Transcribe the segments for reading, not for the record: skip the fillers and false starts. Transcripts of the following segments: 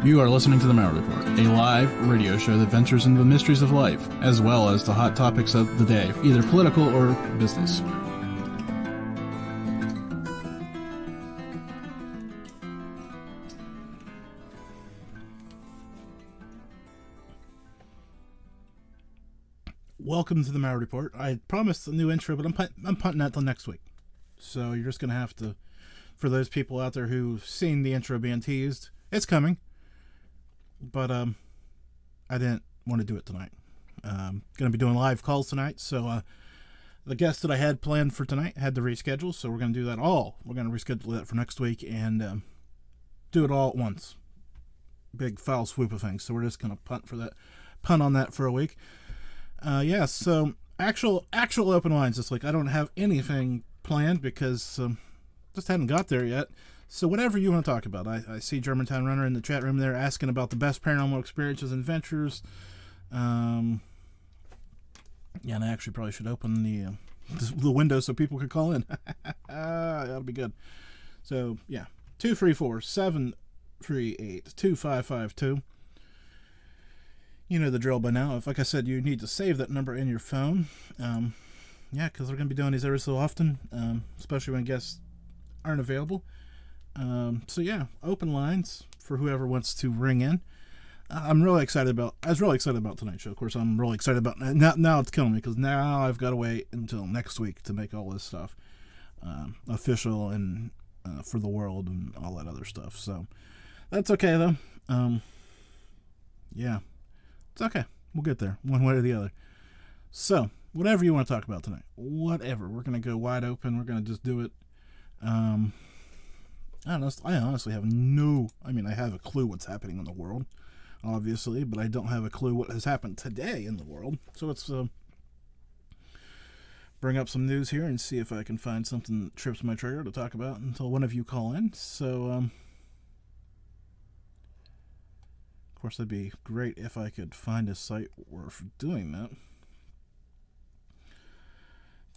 You are listening to the Malliard Report, a live radio show that ventures into the mysteries of life, as well as the hot topics of the day, either political or business. Welcome to the Malliard Report. I promised a new intro, but I'm punting that till next week. So you're just going to have to, for those people out there who've seen the intro being teased, it's coming. But I didn't want to do it tonight. Going to be doing live calls tonight, so the guest that I had planned for tonight had to reschedule, so we're going to do that all. We're going to reschedule that for next week and do it all at once. Big foul swoop of things. So we're just going to punt on that for a week. So actual open lines this week. I don't have anything planned because just hadn't got there yet. So whatever you want to talk about. I see Germantown Runner in the chat room there asking about the best paranormal experiences and adventures. And I actually probably should open the window so people could call in. That'll be good. So, 234-738-2552. You know the drill by now. If, like I said, you need to save that number in your phone. Because we're going to be doing these every so often, especially when guests aren't available. Open lines for whoever wants to ring in. I was really excited about tonight's show. Of course, I'm really excited about now it's killing me because now I've got to wait until next week to make all this stuff official and for the world and all that other stuff. So that's okay though. It's okay. We'll get there one way or the other. So whatever you want to talk about tonight, whatever, we're going to go wide open. We're going to just do it. I honestly have I have a clue what's happening in the world, obviously, but I don't have a clue what has happened today in the world. So let's bring up some news here and see if I can find something that trips my trigger to talk about until one of you call in. So, of course, that'd be great if I could find a site worth doing that.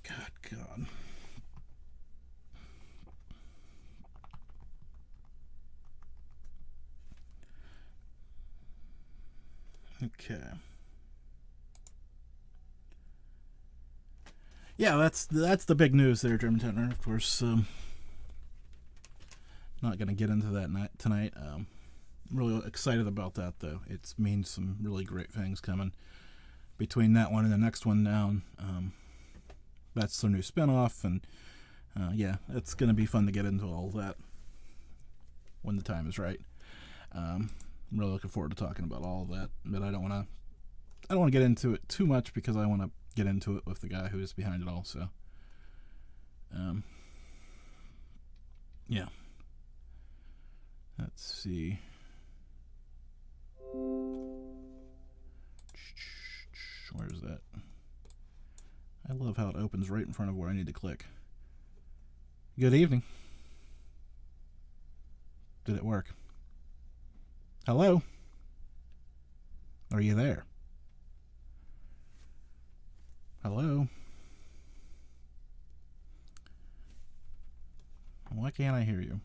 God. Okay. Yeah, that's the big news there, Germantown. Of course, not going to get into that tonight. I'm really excited about that, though. It means some really great things coming between that one and the next one down. That's their new spinoff, and it's going to be fun to get into all that when the time is right. I'm really looking forward to talking about all of that, but I don't want to get into it too much because I want to get into it with the guy who is behind it all. So, let's see. Where's that? I love how it opens right in front of where I need to click. Good evening. Did it work? Hello? Are you there? Hello? Why can't I hear you?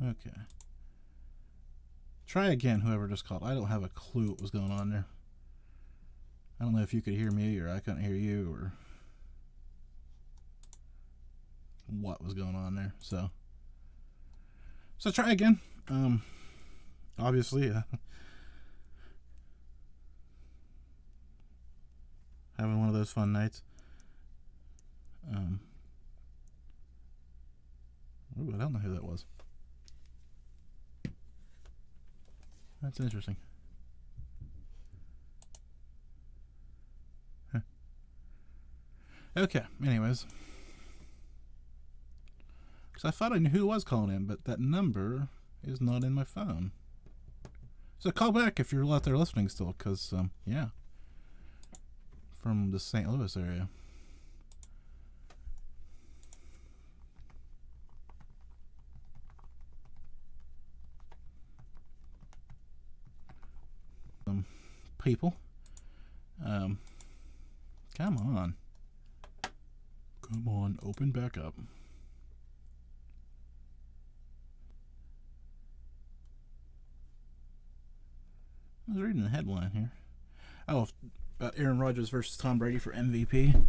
Okay. Try again, whoever just called. I don't have a clue what was going on there. I don't know if you could hear me or I couldn't hear you or what was going on there. So try again. Obviously, having one of those fun nights. I don't know who that was. That's interesting. Huh. Okay, anyways. Because I thought I knew who was calling in, but that number is not in my phone. So call back if you're out there listening still, because, from the St. Louis area. People. Come on. Open back up. I was reading the headline here. Oh, about Aaron Rodgers versus Tom Brady for MVP.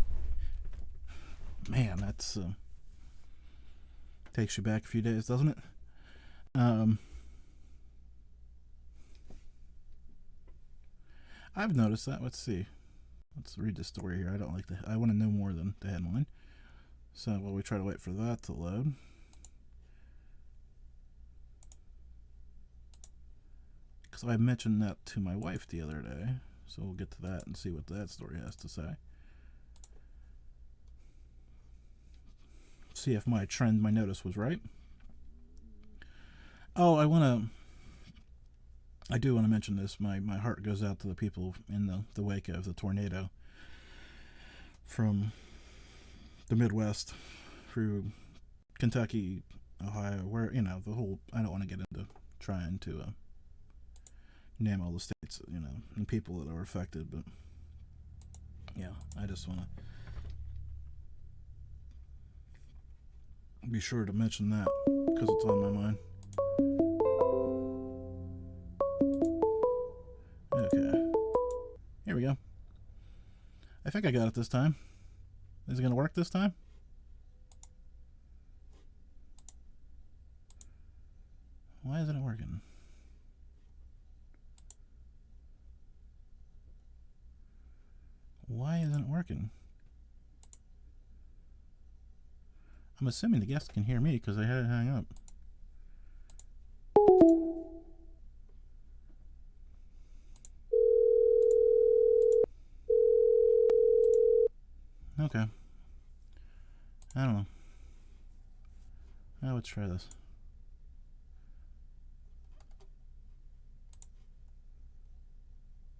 Man, that's takes you back a few days, doesn't it? I've noticed that. Let's see. Let's read the story here. I want to know more than the headline. So while we try to wait for that to load. Because I mentioned that to my wife the other day. So we'll get to that and see what that story has to say. See if my notice was right. Oh, I do want to mention this. My heart goes out to the people in the wake of the tornado from the Midwest through Kentucky, Ohio, where, the whole, I don't want to get into trying to name all the states, and people that are affected, but yeah, I just want to be sure to mention that because it's on my mind. Okay. Here we go. I think I got it this time. Is it going to work this time? Why isn't it working? Why isn't it working? I'm assuming the guest can hear me because I had to hang up. Okay. I don't know. Let's try this.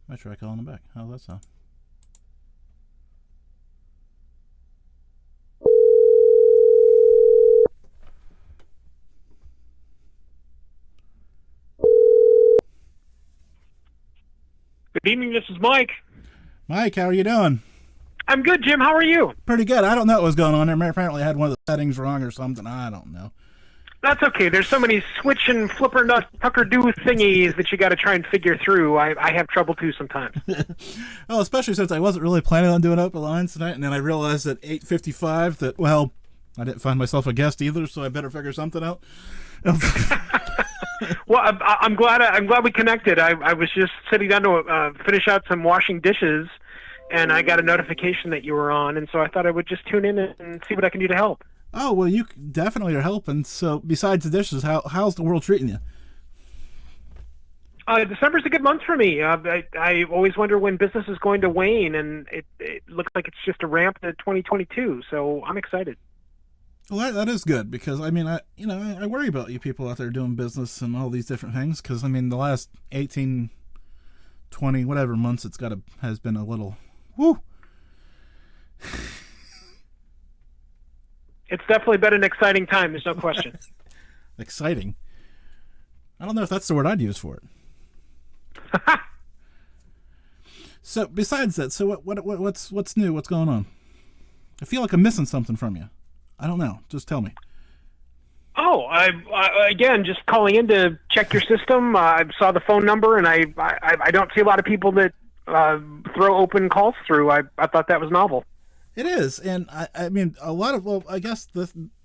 Might try calling them back. How's that sound? Good evening, this is Mike. Mike, how are you doing? I'm good, Jim. How are you? Pretty good. I don't know what was going on there. Apparently I had one of the settings wrong or something. I don't know. That's okay. There's so many switch and flipper nut pucker do thingies that you got to try and figure through. I have trouble too sometimes. Well, especially since I wasn't really planning on doing Open Lines tonight, and then I realized at 8:55 that, well, I didn't find myself a guest either, so I better figure something out. Well, I'm glad we connected. I was just sitting down to finish out some washing dishes, and I got a notification that you were on, and so I thought I would just tune in and see what I can do to help. Oh, well, you definitely are helping. So besides the dishes, how's the world treating you? December's a good month for me. I always wonder when business is going to wane, and it looks like it's just a ramp to 2022, so I'm excited. Well, that is good because, I mean, I worry about you people out there doing business and all these different things because, I mean, the last 18, 20, whatever months has been a little, whoo. It's definitely been an exciting time. There's no question. Exciting? I don't know if that's the word I'd use for it. So besides that, so what's new? What's going on? I feel like I'm missing something from you. I don't know. Just tell me. Oh, I again, just calling in to check your system. I saw the phone number, and I don't see a lot of people that throw open calls through. I thought that was novel. It is, and I mean, a lot of, well, I guess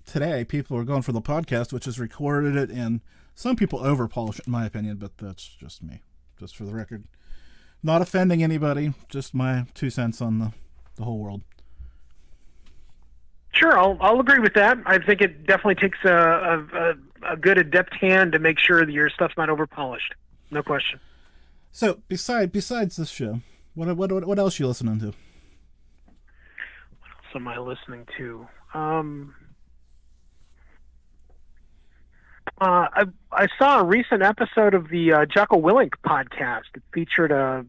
today people are going for the podcast, which has recorded it, and some people over-polish it, in my opinion, but that's just me, just for the record. Not offending anybody, just my 2 cents on the whole world. Sure, I'll agree with that. I think it definitely takes a good adept hand to make sure that your stuff's not over-polished. No question. So, besides this show, what else are you listening to? What else am I listening to? I saw a recent episode of the Jocko Willink podcast. It featured a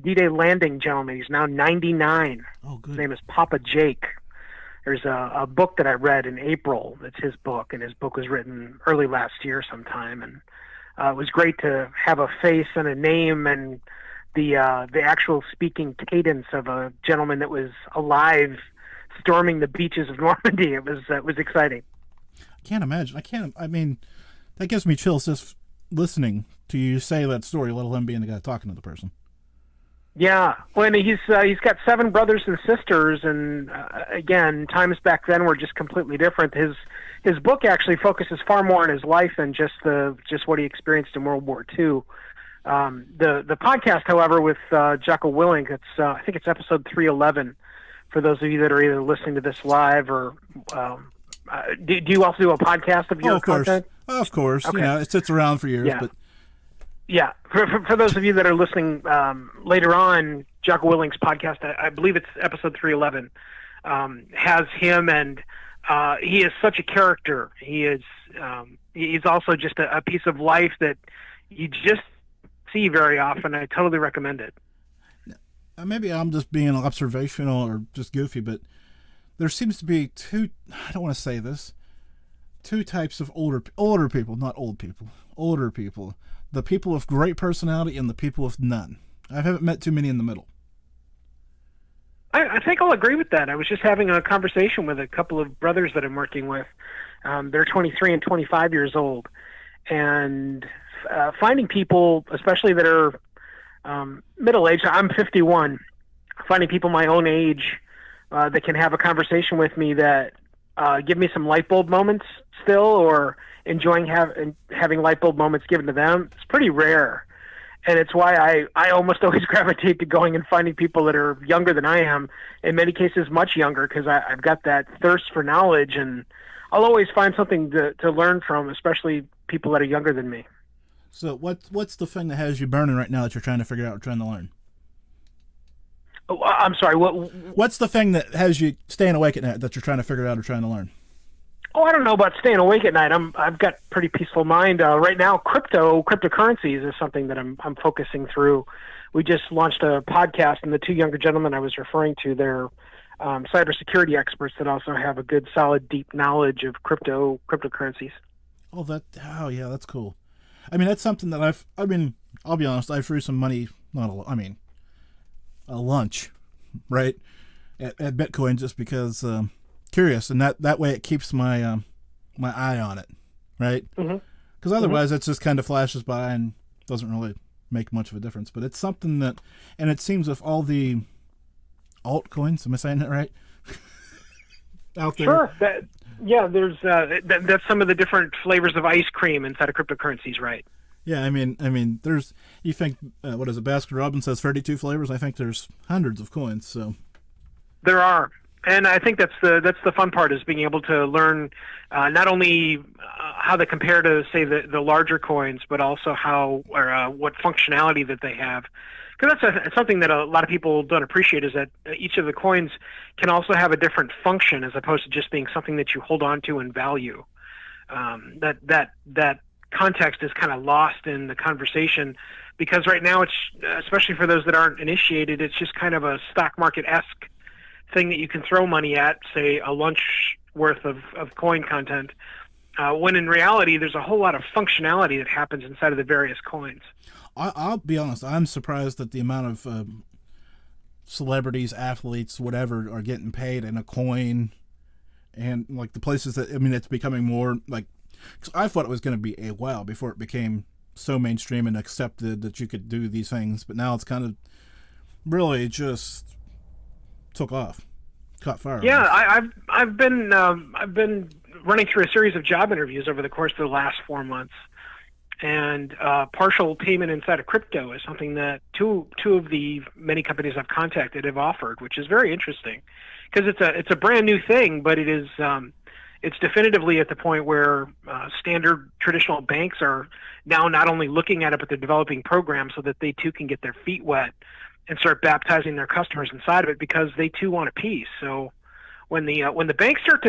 D-Day landing gentleman. He's now 99. Oh, good. His name is Papa Jake. There's a book that I read in April. It's his book, and his book was written early last year sometime. And it was great to have a face and a name and the actual speaking cadence of a gentleman that was alive storming the beaches of Normandy. It was exciting. I can't imagine. I mean, that gives me chills just listening to you say that story, let alone being the guy talking to the person. Yeah, well, and he's got 7 brothers and sisters, and again, times back then were just completely different. His book actually focuses far more on his life than just what he experienced in World War II. The podcast, however, with Jocko Willink, I think it's episode 311. For those of you that are either listening to this live or do you also do a podcast of your content? Of course. Okay. You know, it sits around for years, but. Yeah, for those of you that are listening later on, Jocko Willink's podcast, I believe it's episode 311, has him, and he is such a character. He's also just a piece of life that you just see very often. I totally recommend it. Maybe I'm just being observational or just goofy, but there seems to be I don't want to say this, 2 types of older people, not old people, older people. The people with great personality and the people with none. I haven't met too many in the middle. I think I'll agree with that. I was just having a conversation with a couple of brothers that I'm working with. They're 23 and 25 years old. And finding people, especially that are middle-aged, I'm 51, finding people my own age that can have a conversation with me that give me some light bulb moments still, or enjoying having light bulb moments given to them, it's pretty rare. And it's why I almost always gravitate to going and finding people that are younger than I am, in many cases much younger, because I've got that thirst for knowledge, and I'll always find something to learn from, especially people that are younger than me. So what's the thing that has you burning right now that you're trying to figure out or trying to learn? Oh, I'm sorry, what's the thing that has you staying awake at night that you're trying to figure out or trying to learn? Oh, I don't know about staying awake at night. I've got pretty peaceful mind right now. Cryptocurrencies is something that I'm focusing through. We just launched a podcast, and the 2 younger gentlemen I was referring to, they're cybersecurity experts that also have a good, solid, deep knowledge of cryptocurrencies. Oh yeah, that's cool. I mean, that's something that I'll be honest, I threw some money, a lunch, right, at Bitcoin just because. Curious, and that way it keeps my my eye on it, right? Because otherwise it just kind of flashes by and doesn't really make much of a difference. But it's something that, and it seems with all the altcoins, am I saying that right? Out there. Sure. There's that's some of the different flavors of ice cream inside of cryptocurrencies, right? Yeah, I mean, there's, you think what is it? Baskin Robbins has 32 flavors. I think there's hundreds of coins. So there are. And I think that's the fun part, is being able to learn not only how they compare to, say, the larger coins, but also what functionality that they have. Because that's something that a lot of people don't appreciate, is that each of the coins can also have a different function, as opposed to just being something that you hold on to and value. That context is kind of lost in the conversation, because right now it's, especially for those that aren't initiated, it's just kind of a stock market-esque thing that you can throw money at, say a lunch worth of coin content, when in reality there's a whole lot of functionality that happens inside of the various coins. I'll be honest, I'm surprised at the amount of celebrities, athletes, whatever, are getting paid in a coin, and like the places that, it's becoming more like, cause I thought it was going to be a while before it became so mainstream and accepted that you could do these things, but now it's kind of really just took off, caught fire. Yeah, I've been running through a series of job interviews over the course of the last 4 months, and partial payment inside of crypto is something that two of the many companies I've contacted have offered, which is very interesting, because it's a brand new thing, but it's definitively at the point where standard traditional banks are now not only looking at it, but they're developing programs so that they too can get their feet wet and start baptizing their customers inside of it, because they too want a piece. So when the banks start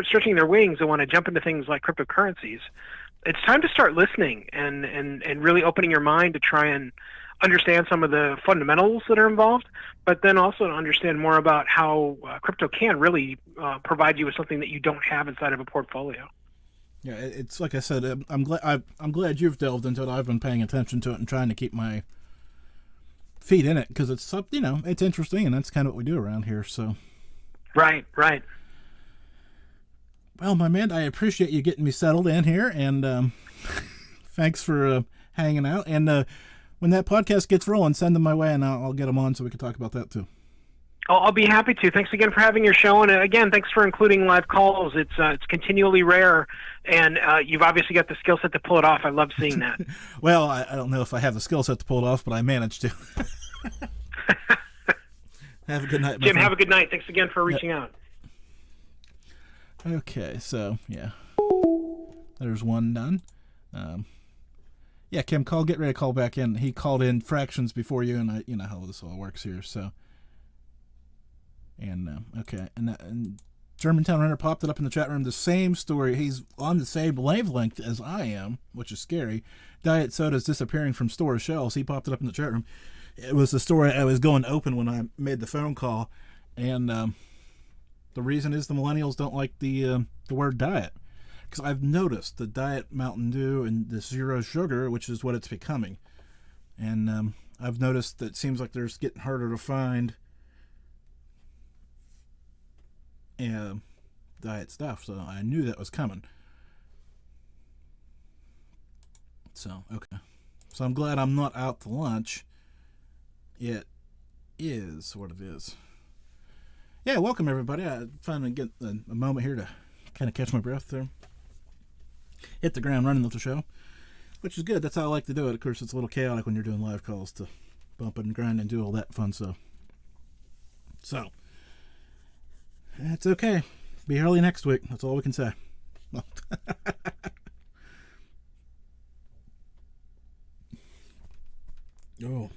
stretching their wings and want to jump into things like cryptocurrencies, it's time to start listening and really opening your mind to try and understand some of the fundamentals that are involved, but then also to understand more about how crypto can really provide you with something that you don't have inside of a portfolio. Yeah, it's like I said, I'm glad you've delved into it. I've been paying attention to it and trying to keep my feet in it, because it's it's interesting, and that's kind of what we do around here. So right. Well, my man, I appreciate you getting me settled in here and Thanks for hanging out. And when that podcast gets rolling, send them my way, and I'll get them on so we can talk about that too. Oh, I'll be happy to. Thanks again for having your show, and again, thanks for including live calls. It's continually rare, and you've obviously got the skill set to pull it off. I love seeing that. Well, I don't know if I have the skill set to pull it off, but I managed to. Have a good night, Jim. Have a good night. Thanks again for reaching out. Okay, so yeah, there's one done. Yeah, Kim, get ready to call back in. He called in fractions before you, and you know how this all works here. So, and okay, and Germantown Runner popped it up in the chat room. The same story. He's on the same wavelength as I am, which is scary. Diet soda's disappearing from store shelves. He popped it up in the chat room. It was the story I was going to open when I made the phone call, and the reason is the millennials don't like the word diet. Because I've noticed the Diet Mountain Dew and the zero sugar, which is what it's becoming. And I've noticed that it seems like there's getting harder to find diet stuff. So I knew that was coming. So, okay. So I'm glad I'm not out to lunch. It is what it is. Yeah, welcome everybody. I finally get a moment here to kind of catch my breath there. Hit the ground running with the show, which is good. That's how I like to do it. Of course, it's a little chaotic when you're doing live calls to bump and grind and do all that fun stuff. So, it's okay. Be early next week. That's all we can say. Oh.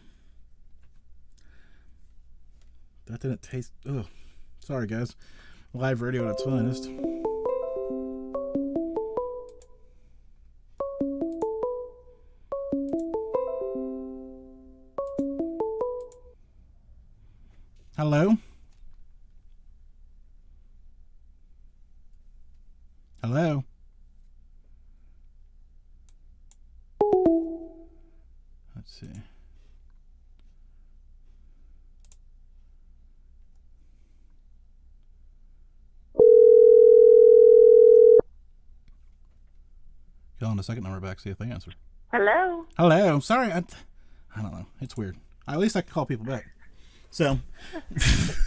That didn't taste... Oh. Sorry, guys. Live radio at its finest. Hello? Hello? Let's see. Calling a second number back, see if they answer. Hello? Hello. Sorry, I don't know. It's weird. At least I can call people back. So.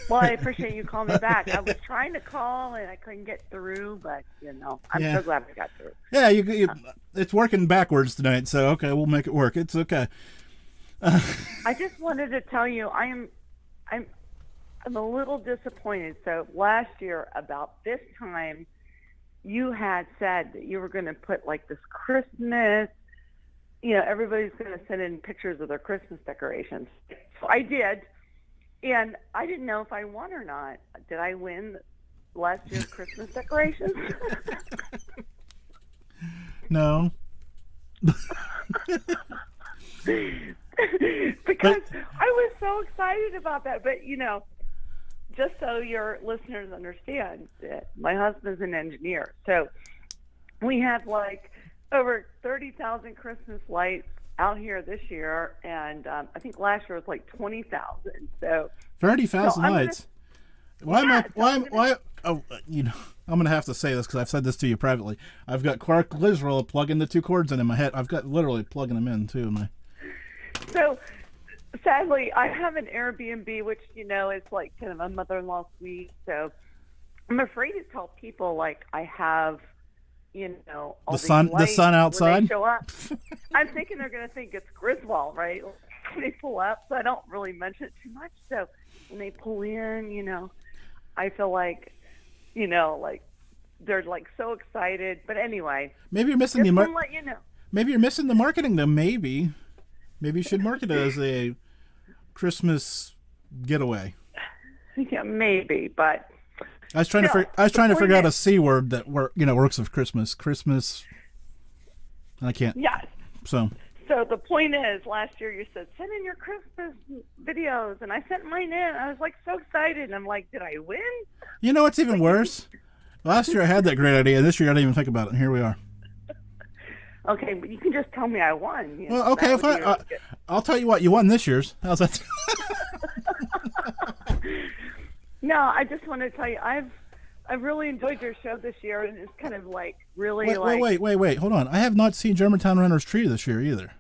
Well, I appreciate you calling me back. I was trying to call and I couldn't get through, but I'm so glad I got through. Yeah, you it's working backwards tonight, so okay, we'll make it work. It's okay. I just wanted to tell you, I'm a little disappointed. So last year, about this time, you had said that you were going to put like this Christmas. Everybody's going to send in pictures of their Christmas decorations. So I did. And I didn't know if I won or not. Did I win last year's Christmas decorations? No. Because I was so excited about that. But, just so your listeners understand, that my husband's an engineer. So we have like over 30,000 Christmas lights out here this year, and I think last year was like 20,000. So 30,000 lights. Why? Oh, I'm gonna have to say this because I've said this to you privately. I've got Quark Lizroll plugging the two cords in my head. I've got literally plugging them in too. So sadly, I have an Airbnb, which is like kind of a mother-in-law suite. So I'm afraid to tell people like I have. All the sun outside. When they show up. I'm thinking they're going to think it's Griswold, right? When they pull up, so I don't really mention it too much. So when they pull in, I feel like, like they're like so excited. But anyway, maybe you're missing Maybe you're missing the marketing, though. Maybe you should market it as a Christmas getaway. Yeah, maybe, but. I was trying to figure out a C word that works with Christmas. Christmas. I can't. Yes. So the point is, last year you said send in your Christmas videos, and I sent mine in. I was like so excited, and I'm like, did I win? You know what's even worse? Last year I had that great idea. This year I didn't even think about it, and here we are. Okay, but you can just tell me I won. Well, okay, if I'll tell you what, you won this year's. How's that? No, I just want to tell you, I've really enjoyed your show this year, and it's kind of like really wait. Hold on. I have not seen Germantown Runner's Tree this year either.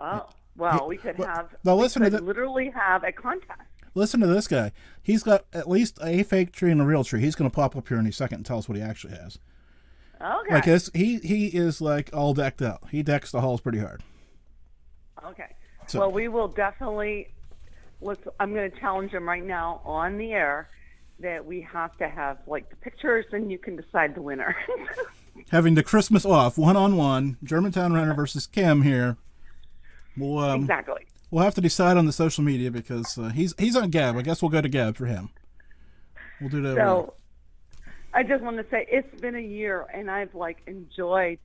Oh, well, we could have. Now we listen could to the, literally have a contest. Listen to this guy. He's got at least a fake tree and a real tree. He's going to pop up here in a second and tell us what he actually has. Okay. Like this, he is like all decked out. He decks the halls pretty hard. Okay. So, well, we will definitely. I'm going to challenge him right now on the air that we have to have like the pictures, and you can decide the winner. having the Christmas off, 1-on-1, Germantown Runner versus Kim here. We'll, exactly. We'll have to decide on the social media because he's on Gab. I guess we'll go to Gab for him. We'll do that. So, I just want to say it's been a year, and I've like enjoyed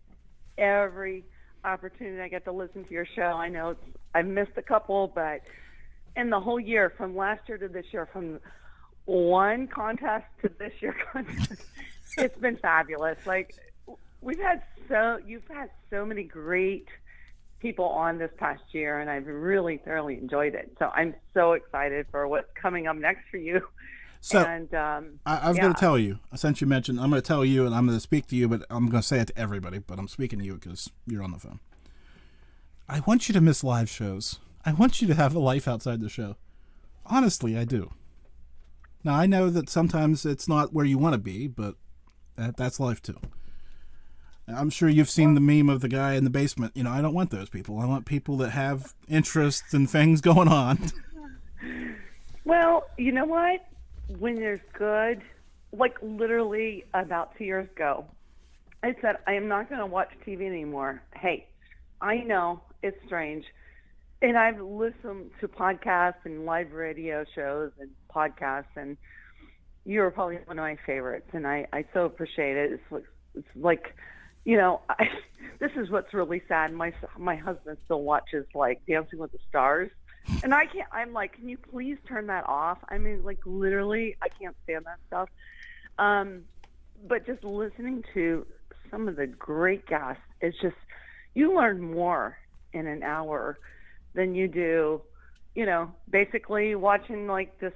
every opportunity I get to listen to your show. I know I've missed a couple, but in the whole year, from last year to this year, from one contest to this year contest, it's been fabulous. Like you've had so many great people on this past year, and I've really thoroughly enjoyed it. So I'm so excited for what's coming up next for you. So and, I was going to tell you, since you mentioned, I'm going to tell you, and I'm going to speak to you, but I'm going to say it to everybody, but I'm speaking to you because you're on the phone. I want you to miss live shows. I want you to have a life outside the show. Honestly, I do. Now, I know that sometimes it's not where you want to be, but that's life too. I'm sure you've seen the meme of the guy in the basement. You know, I don't want those people. I want people that have interests and things going on. Well, you know what? When there's good, like literally about 2 years ago, I said, I am not going to watch TV anymore. Hey, I know it's strange. And I've listened to podcasts and live radio shows and podcasts, and you're probably one of my favorites, and I so appreciate it. It's like, you know, this is what's really sad. My husband still watches, like, Dancing with the Stars, and I can't. I'm like, can you please turn that off? I mean, like, literally, I can't stand that stuff. But just listening to some of the great guests, it's just, you learn more in an hour than you do, you know, basically watching like this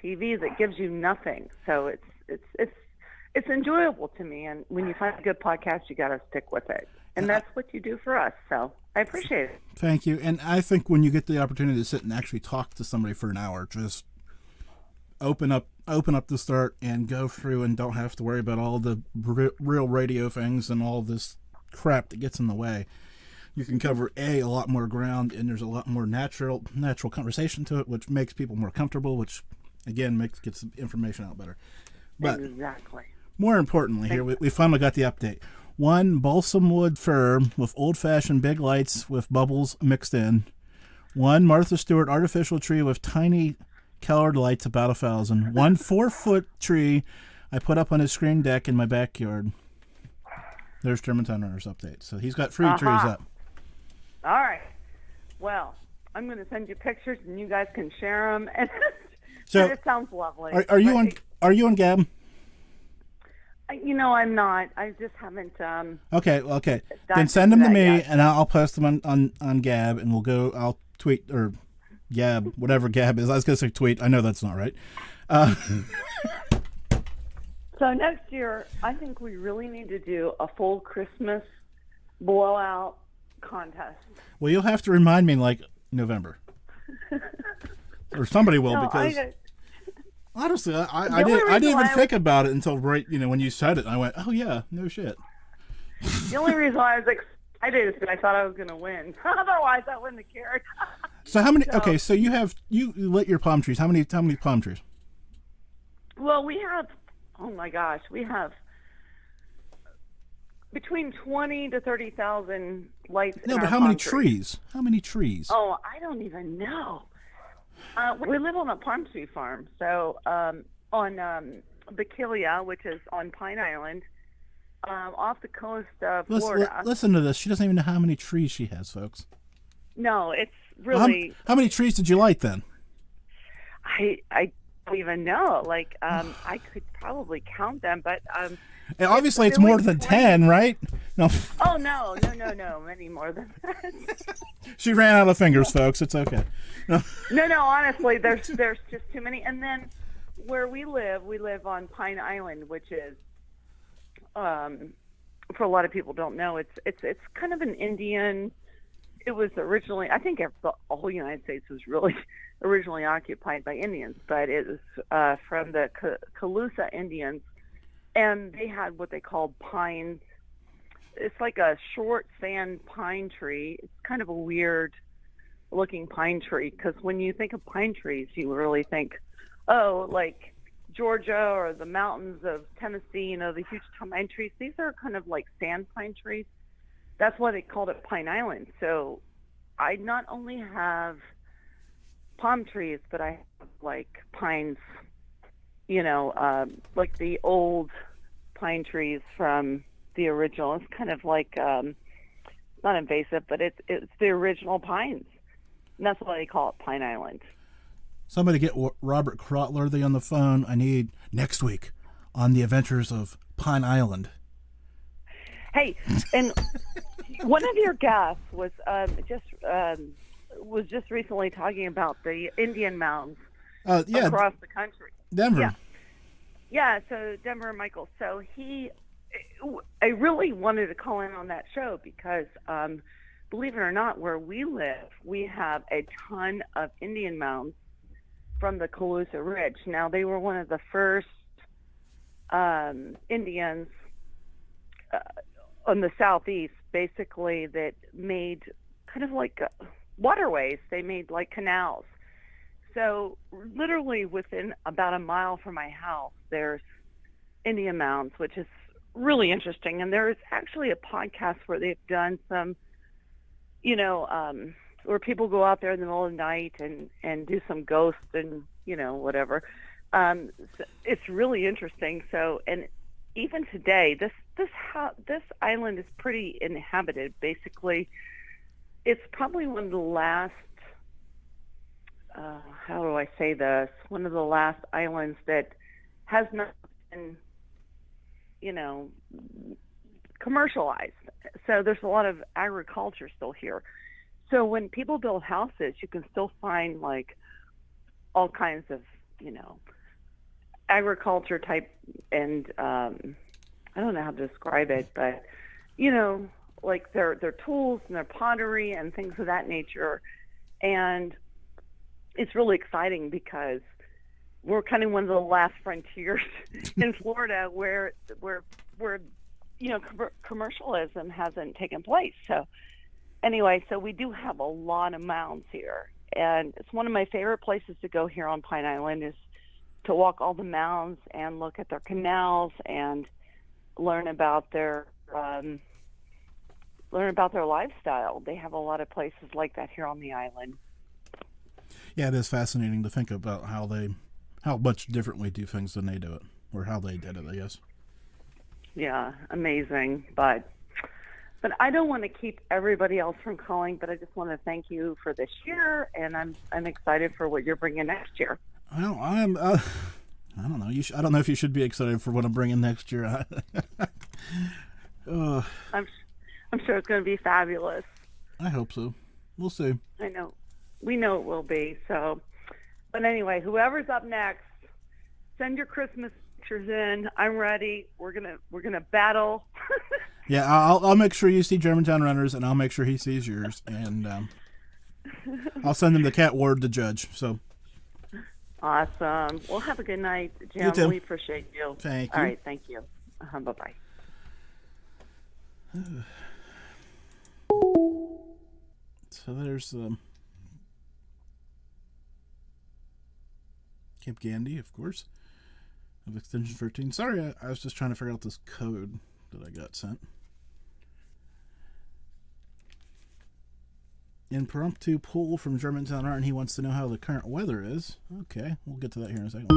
TV that gives you nothing. So it's enjoyable to me. And when you find a good podcast, you got to stick with it. And that's what you do for us. So I appreciate it. Thank you. And I think when you get the opportunity to sit and actually talk to somebody for an hour, just open up the start and go through and don't have to worry about all the real radio things and all this crap that gets in the way. You can cover a lot more ground, and there's a lot more natural conversation to it, which makes people more comfortable, which again gets the information out better. But exactly. More importantly, here we finally got the update. One balsam wood fir with old-fashioned big lights with bubbles mixed in. One Martha Stewart artificial tree with tiny colored lights, about 1,000. One 4-foot tree I put up on his screen deck in my backyard. There's Germantown Runner's update. So he's got 3 trees up. All right. Well, I'm going to send you pictures, and you guys can share them. And so it sounds lovely. Are you on Gab? You know, I'm not. I just haven't. Okay. Then send them to me, yet. And I'll post them on Gab, and we'll go. I'll tweet or Gab, whatever Gab is. I was going to say tweet. I know that's not right. So next year, I think we really need to do a full Christmas blowout contest. Well, you'll have to remind me in like November, or somebody will, No, because honestly, I didn't even think about it until right, when you said it. And I went, oh yeah, no shit. The only reason why I was excited is because I thought I was going to win. Otherwise, I wouldn't have cared. So how many? Okay, so you lit your palm trees. How many palm trees? Well, we have. Oh my gosh, we have between 20 to 30,000 lights. No, but how many trees? How many trees? Oh, I don't even know. We live on a palm tree farm, so on Bakilia, which is on Pine Island, off the coast of Florida. Listen to this. She doesn't even know how many trees she has, folks. No, it's really. How many trees did you light then? I don't even know. Like, I could probably count them, but obviously it's more than 10, right? No. Oh no, many more than that. She ran out of fingers, folks. It's okay. No, honestly, there's just too many. And then where we live on Pine Island, which is, for a lot of people don't know, it's kind of an Indian. It was originally, I think, the whole United States was really originally occupied by Indians, but it was from the Calusa Indians, and they had what they called pines. It's like a short sand pine tree. It's kind of a weird looking pine tree, because when you think of pine trees, you really think, oh, like Georgia or the mountains of Tennessee, the huge pine trees. These are kind of like sand pine trees. That's why they called it Pine Island. So I not only have palm trees, but I have like pines, like the old pine trees from the original. It's kind of like, not invasive, but it's the original pines. And that's why they call it Pine Island. Somebody get Robert Crotworthy on the phone. I need next week on the adventures of Pine Island. Hey, and one of your guests was just recently talking about the Indian mountains across the country. Denver. Yeah. So Denver, Michael. So I really wanted to call in on that show because, believe it or not, where we live, we have a ton of Indian mounds from the Calusa Ridge. Now, they were one of the first Indians on the southeast, basically, that made kind of like waterways. They made like canals. So literally within about a mile from my house, there's Indian mounds, which is really interesting. And there is actually a podcast where they've done some, where people go out there in the middle of the night and do some ghosts and, whatever. So it's really interesting. So, and even today, this island is pretty inhabited. Basically, it's probably one of the last, how do I say this? One of the last islands that has not been, commercialized. So there's a lot of agriculture still here. So when people build houses, you can still find like all kinds of, agriculture type, and I don't know how to describe it, but like their tools and their pottery and things of that nature. And it's really exciting because we're kind of one of the last frontiers in Florida where commercialism hasn't taken place. So anyway, so we do have a lot of mounds here, and it's one of my favorite places to go here on Pine Island is to walk all the mounds and look at their canals and learn about their lifestyle. They have a lot of places like that here on the island. Yeah, it is fascinating to think about how much different we do things than they do it, or how they did it, I guess. Yeah, amazing. But I don't want to keep everybody else from calling, but I just want to thank you for this year, and I'm excited for what you're bringing next year. Well, I don't know. I don't know if you should be excited for what I'm bringing next year. I'm sure it's going to be fabulous. I hope so. We'll see. I know. We know it will be. So, but anyway, whoever's up next, send your Christmas pictures in. I'm ready. We're gonna battle. Yeah, I'll make sure you see Germantown Runners, and I'll make sure he sees yours, and I'll send him the cat ward to judge. So. Awesome. Well, have a good night, Jim. You too. We appreciate you. Thank you. All right. Thank you. Bye-bye. So there's Camp Gandy, of course, of extension 13. Sorry, I was just trying to figure out this code that I got sent. Impromptu poll from Germantown Art, and he wants to know how the current weather is. Okay, we'll get to that here in a second.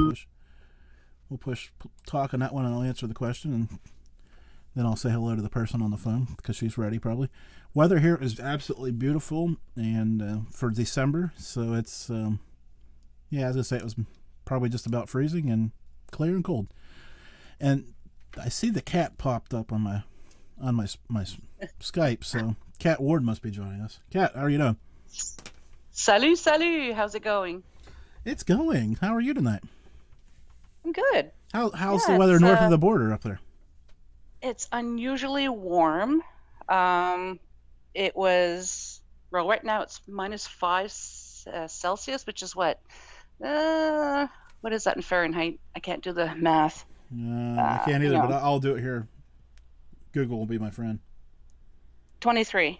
We'll push talk on that one, and I'll answer the question, and then I'll say hello to the person on the phone because she's ready probably. Weather here is absolutely beautiful, and for December, so it's as I say, it was probably just about freezing and clear and cold. And I see the cat popped up on my Skype, so Cat Ward must be joining us. Cat, how are you doing? Salut. How's it going? It's going. How are you tonight? good. How's Yeah, the weather it's north of the border up there? it's unusually warm. It was right now it's -5 Celsius, which is what is that in Fahrenheit? I can't do the math. I can't either, but I'll do it here. Google will be my friend. 23.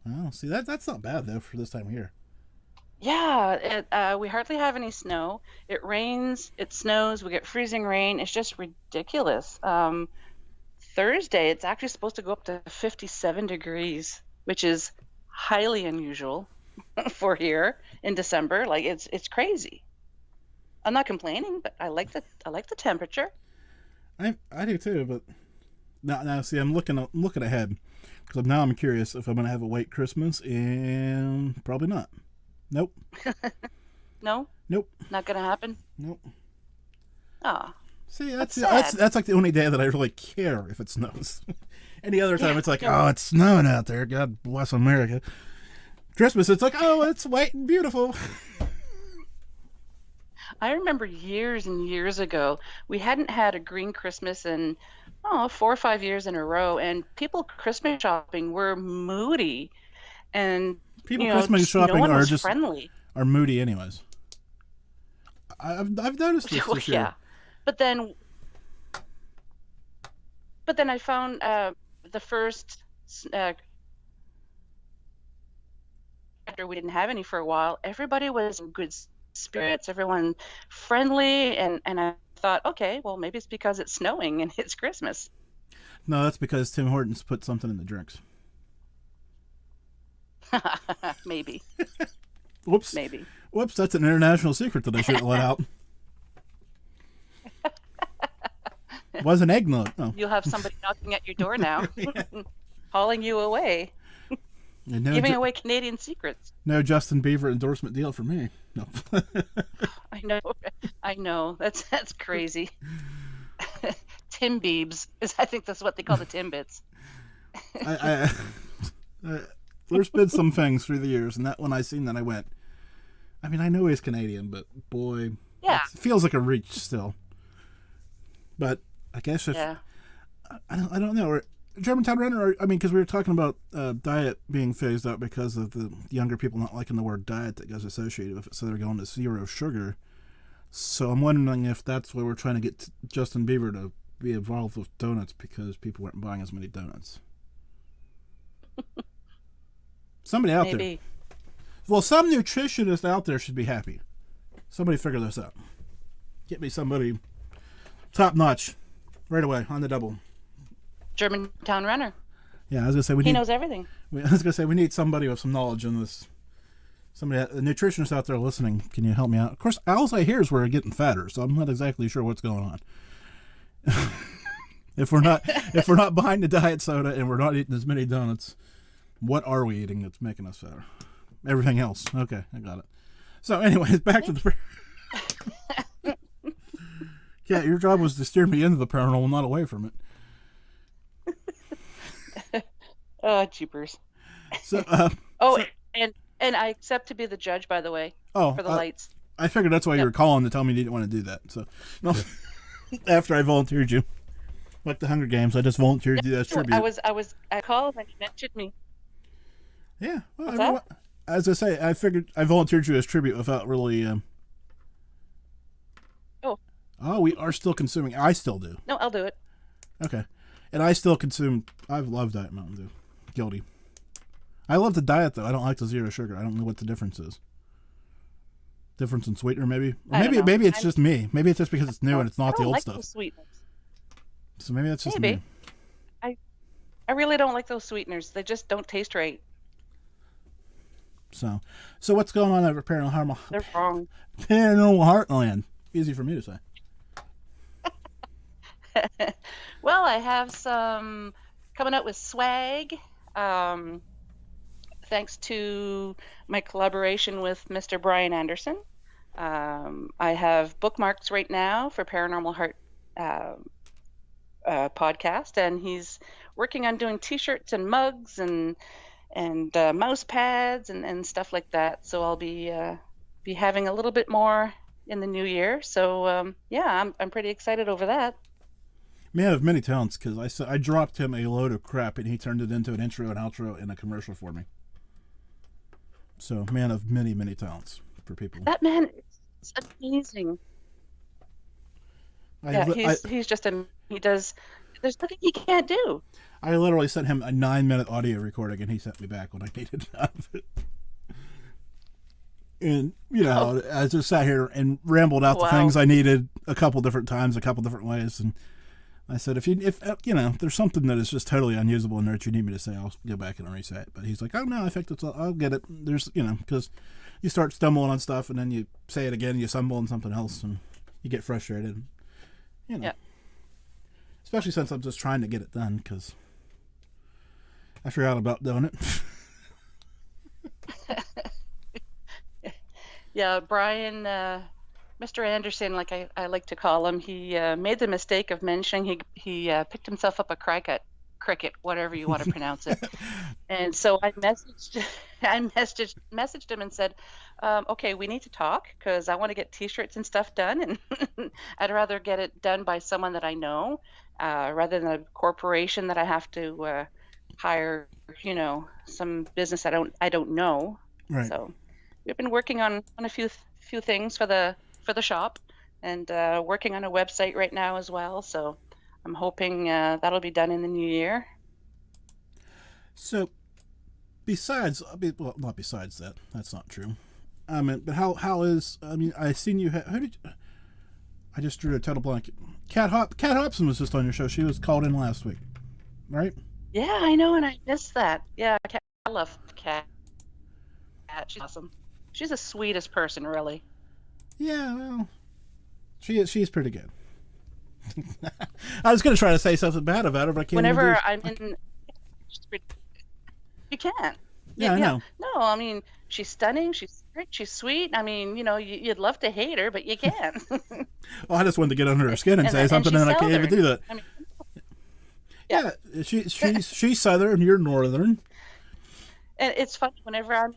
Oh, see that's not bad though for this time of year. Yeah, we hardly have any snow. It rains, it snows, we get freezing rain. It's just ridiculous. Thursday, it's actually supposed to go up to 57 degrees, which is highly unusual for here in December. Like it's crazy. I'm not complaining, but I like the temperature. I do too, but now see I'm looking ahead because now I'm curious if I'm gonna have a white Christmas, and probably not. Nope. No? Nope. Not gonna happen? Nope. Ah. See, That's that's like the only day that I really care if it snows. Any other time, it's like, oh, it's snowing out there. God bless America. Christmas, it's like, oh, it's white and beautiful. I remember years and years ago, we hadn't had a green Christmas in 4 or 5 years in a row, and people Christmas shopping were moody, and People Christmas shopping no one are was just friendly. are moody, anyways. I've noticed this Well, year. yeah, but then I found the first after we didn't have any for a while. Everybody was in good spirits, everyone friendly, and I thought, okay, well maybe it's because it's snowing and it's Christmas. No, that's because Tim Hortons put something in the drinks. Maybe. Whoops. Maybe. Whoops, that's an international secret that I shouldn't let out. Was an eggnog. Oh. You'll have somebody knocking at your door now, hauling you away, And no giving away Canadian secrets. No Justin Bieber endorsement deal for me. No. I know. That's crazy. Tim Biebs I think that's what they call the Timbits. There's been some things through the years, and that when I seen that, I went. I mean, I know he's Canadian, but boy, Yeah. it feels like a reach still. But I guess if Yeah. I don't know. Or Germantown Runner. I mean, because we were talking about diet being phased out because of the younger people not liking the word diet that goes associated with it, so they're going to zero sugar. So I'm wondering if that's why we're trying to get Justin Bieber to be involved with donuts because people weren't buying as many donuts. Somebody out there. Maybe. Well, some nutritionist out there should be happy. Somebody figure this out. Get me somebody top notch right away on the double. Germantown Runner. Yeah, I was gonna say He knows everything. we need somebody with some knowledge in this. Somebody, a nutritionist out there listening, can you help me out? Of course, all I hear is we're getting fatter, so I'm not exactly sure what's going on. if we're not behind the diet soda and we're not eating as many donuts, what are we eating that's making us fatter? Everything else. Okay, I got it. So, anyways, back to the. Yeah, your job was to steer me into the paranormal, not away from it. Oh, jeepers. So, and I accept to be the judge, by the way, for the lights. I figured that's why you were calling to tell me you didn't want to do that. So, no, after I volunteered you, like the Hunger Games, I just volunteered you as tribute. I called and you mentioned me. Yeah. Well, What's that? As I say, I figured I volunteered you as tribute without really. Oh, we are still consuming. I still do. No, I'll do it. Okay. And I still consume. I love Diet Mountain Dew. Guilty. I love the diet, though. I don't like the zero sugar. I don't know what the difference is. Difference in sweetener, maybe? Or maybe it's just me. Maybe it's just because it's new and it's not the old stuff. Those sweeteners. So maybe that's just Maybe. me. I really don't like those sweeteners. They just don't taste right. So what's going on over Paranormal? They're wrong. Paranormal Heartland. Easy for me to say. Well, I have some coming out with swag. Thanks to my collaboration with Mr. Brian Anderson. I have bookmarks right now for Paranormal Heart podcast, and he's working on doing T-shirts and mugs and mouse pads and stuff like that. So I'll be having a little bit more in the new year. So yeah, I'm pretty excited over that. Man of many talents, because I dropped him a load of crap and he turned it into an intro and outro and a commercial for me. So, man of many, many talents for people. That man is amazing. He's just he does. There's nothing he can't do. I literally sent him a 9-minute audio recording and he sent me back when I needed it. And, you know, I just sat here and rambled out the things I needed a couple different times, a couple different ways. And I said, if you know, there's something that is just totally unusable in there that you need me to say, I'll go back and reset. But he's like, oh, no, I think I'll get it. There's, you know, because you start stumbling on stuff and then you say it again, you stumble on something else and you get frustrated. You know. Yeah. Especially since I'm just trying to get it done because I forgot about doing it. Yeah, Brian, Mr. Anderson, like I like to call him, he made the mistake of mentioning he picked himself up a cricket, whatever you want to pronounce it. And so I messaged him and said, okay, we need to talk because I want to get T-shirts and stuff done, and I'd rather get it done by someone that I know rather than a corporation that I have to hire, you know, some business I don't know. Right. So we've been working on a few things for the shop, and working on a website right now as well. So I'm hoping that'll be done in the new year. So, not besides that. That's not true. I mean, but how is? I mean, I seen you. I just drew a total blank. Kat Hobson was just on your show. She was called in last week, right? Yeah, I know, and I missed that. Yeah, I love Kat. She's awesome. She's the sweetest person, really. Yeah, well, she's pretty good. I was going to try to say something bad about her, but I can't. Whenever I'm in, you can't. Yeah, I know. No, I mean, she's stunning. She's great. She's sweet. I mean, you know, you'd love to hate her, but you can't. Well, I just wanted to get under her skin and say something, and I can't even do that. I mean, yeah, she's Southern, you're Northern. And it's funny whenever I'm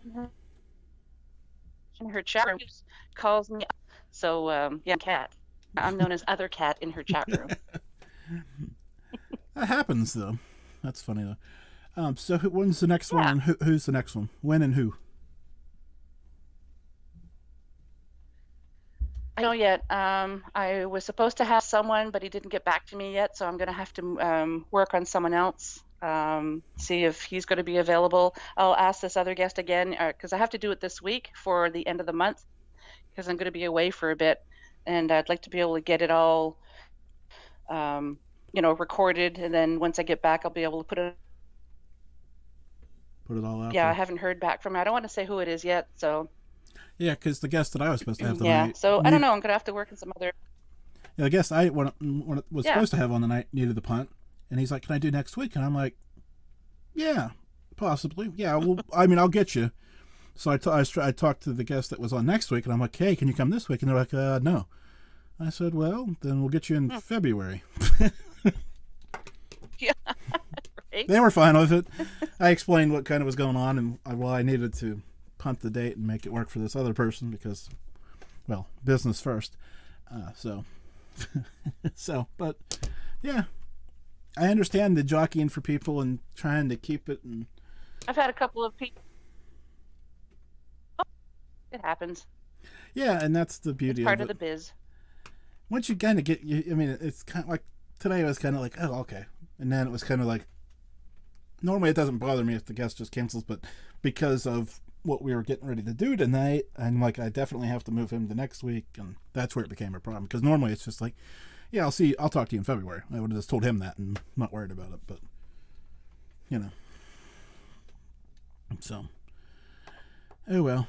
in her chat room, she calls me. So yeah, Kat. I'm known as Other Cat in her chat room. That happens, though. That's funny, though. So when's the next one, and who's the next one? When and who? I don't know yet. I was supposed to have someone, but he didn't get back to me yet, so I'm going to have to work on someone else, see if he's going to be available. I'll ask this other guest again, because I have to do it this week for the end of the month, because I'm going to be away for a bit. And I'd like to be able to get it all, recorded. And then once I get back, I'll be able to put it all out. Yeah, there. I haven't heard back from her. I don't want to say who it is yet. So. Yeah, because the guest that I was supposed to have tonight. So I don't know. I'm going to have to work in some other. Yeah, the guest I was supposed to have on the night needed the punt. And he's like, "Can I do next week?" And I'm like, "Yeah, possibly. Yeah, well, I mean, I'll get you." So I talked to the guest that was on next week, and I'm like, "Hey, can you come this week?" And they're like, "No." I said, "Well, then we'll get you in February." Yeah, right. They were fine with it. I explained what kind of was going on, and I needed to punt the date and make it work for this other person because, well, business first. But yeah, I understand the jockeying for people and trying to keep it. And I've had a couple of people. It happens. Yeah, and that's the beauty of it. Part of the biz. Once you kind of get, I mean, it's kind of like, today it was kind of like, oh, okay. And then it was kind of like, normally it doesn't bother me if the guest just cancels, but because of what we were getting ready to do tonight, I'm like, I definitely have to move him to next week, and that's where it became a problem. Because normally it's just like, yeah, I'll talk to you in February. I would have just told him that and not worried about it, but, you know. So, oh well.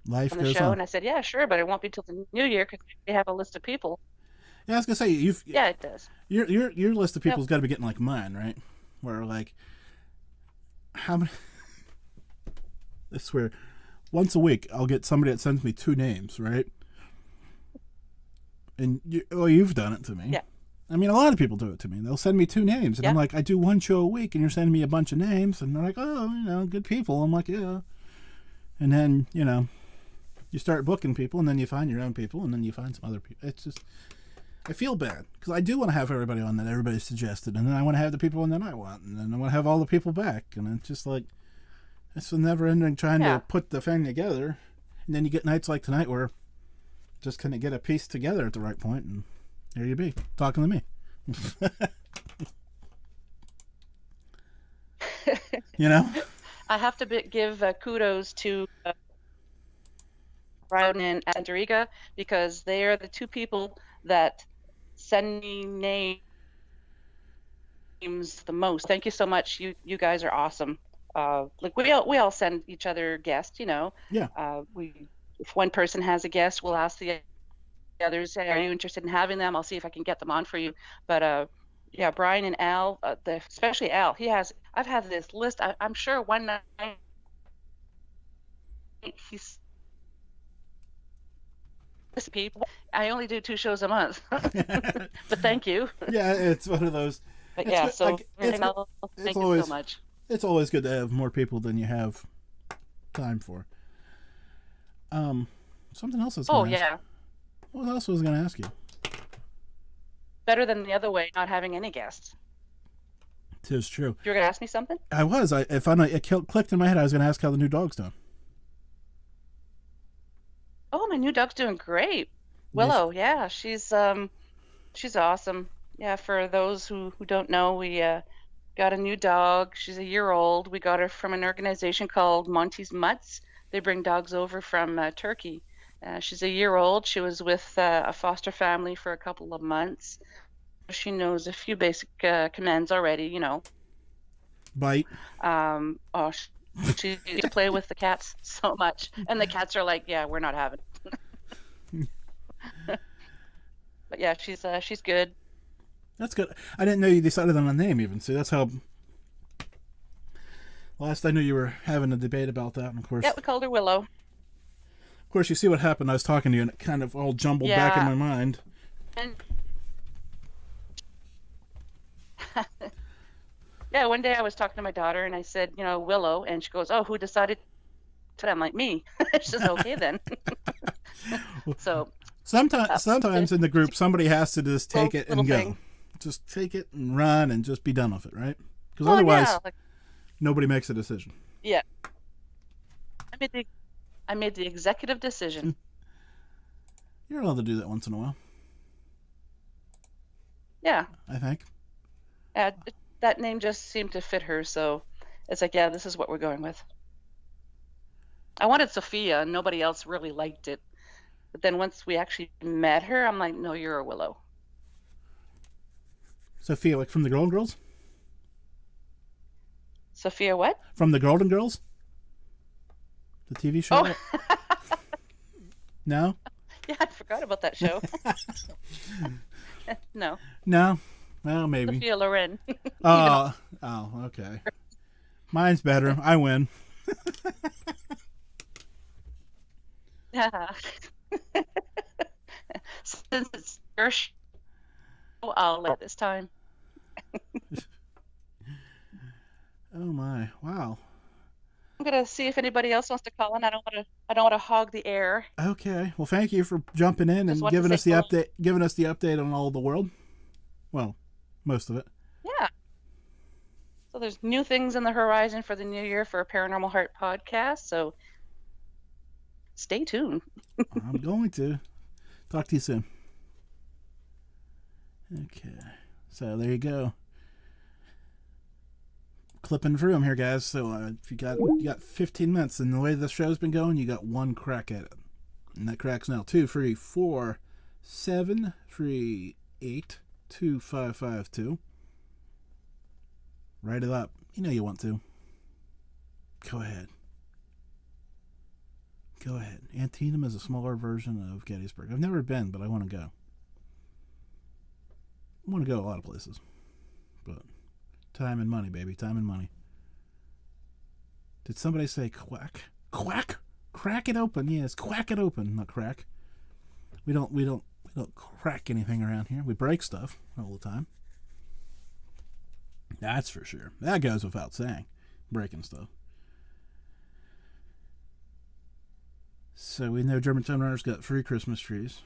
Life on the goes show, on. And I said, yeah, sure, but it won't be till the new year because we have a list of people. Yeah, I was gonna say Yeah, it does. Your list of people's got to be getting like mine, right? Where like, how many? I swear, once a week I'll get somebody that sends me 2 names, right? And you've done it to me. Yeah. I mean, a lot of people do it to me. They'll send me 2 names, and I'm like, I do 1 show a week, and you're sending me a bunch of names, and they're like, oh, good people. I'm like, yeah. And then, You start booking people, and then you find your own people, and then you find some other people. It's just, I feel bad because I do want to have everybody on that everybody suggested, and then I want to have the people on that I want, and then I want to have all the people back, and it's just like it's a never-ending trying to put the thing together, and then you get nights like tonight where just couldn't get a piece together at the right point, and there you be talking to me. You know, I have to give kudos to Brian and Santariga because they are the two people that send me names the most. Thank you so much. You guys are awesome. Like we all send each other guests, you know. Yeah. If one person has a guest, we'll ask the others, hey, are you interested in having them? I'll see if I can get them on for you. But yeah, Brian and Al, especially Al, I've had this list. I'm sure one night he's people. I only do 2 shows a month, but thank you. Yeah, it's one of those. But yeah, good. so It's thank you always, so much. It's always good to have more people than you have time for. Something else is. Yeah. What else was I going to ask you? Better than the other way, not having any guests. It is true. You were going to ask me something? I was. It clicked in my head. I was going to ask how the new dog's doing. Oh, my new dog's doing great. Willow, yeah, she's awesome. Yeah, for those who don't know, we got a new dog. She's a year old. We got her from an organization called Monty's Mutts. They bring dogs over from Turkey. She's a year old. She was with a foster family for a couple of months. She knows a few basic commands already, you know. Bite. She used to play with the cats so much, and the cats are like, "Yeah, we're not having it." But yeah, she's good. That's good. I didn't know you decided on a name even. See, that's how. Last I knew, you were having a debate about that, and of course. Yeah, we called her Willow. Of course, you see what happened. I was talking to you, and it kind of all jumbled back in my mind. And yeah, one day I was talking to my daughter, and I said, you know, Willow, and she goes, "Oh, who decided?" I'm like, "Me." She says, "Okay, then." So sometimes in the group, somebody has to just take it and go. Thing. Just take it and run and just be done with it, right? Because otherwise, nobody makes a decision. Yeah. I made the executive decision. You're allowed to do that once in a while. Yeah. I think. That name just seemed to fit her, so it's like, yeah, this is what we're going with. I wanted Sophia, and nobody else really liked it. But then once we actually met her, I'm like, no, you're a Willow. Sophia, like from the Golden Girls? Sophia what? From the Golden Girls? The TV show? Oh. No? Yeah, I forgot about that show. No. No? Well, maybe. Sophia Loren. Oh, okay. Mine's better. I win. Yeah. Since it's your show, I'll let this time. Oh my! Wow. I'm gonna see if anybody else wants to call in. I don't want to hog the air. Okay. Well, thank you for jumping in and giving us the update. Giving us the update on all the world. Well, most of it. Yeah. So there's new things in the horizon for the new year for a Paranormal Heart podcast. So stay tuned. I'm going to talk to you soon. Okay. So there you go. Clipping through them here, guys. So if you got 15 minutes, and the way the show's been going, you got one crack at it, and that crack's now 2, 3, 4, 7, 3, 8, 2, 5, 5, 2. Write it up. You know you want to. Go ahead. Go ahead. Antietam is a smaller version of Gettysburg. I've never been, but I want to go. I want to go a lot of places, but time and money, baby. Time and money. Did somebody say quack? Quack? Crack it open. Yes, quack it open, not crack. We don't crack anything around here. We break stuff all the time. That's for sure. That goes without saying. Breaking stuff. So we know Germantown Runner's got free Christmas trees.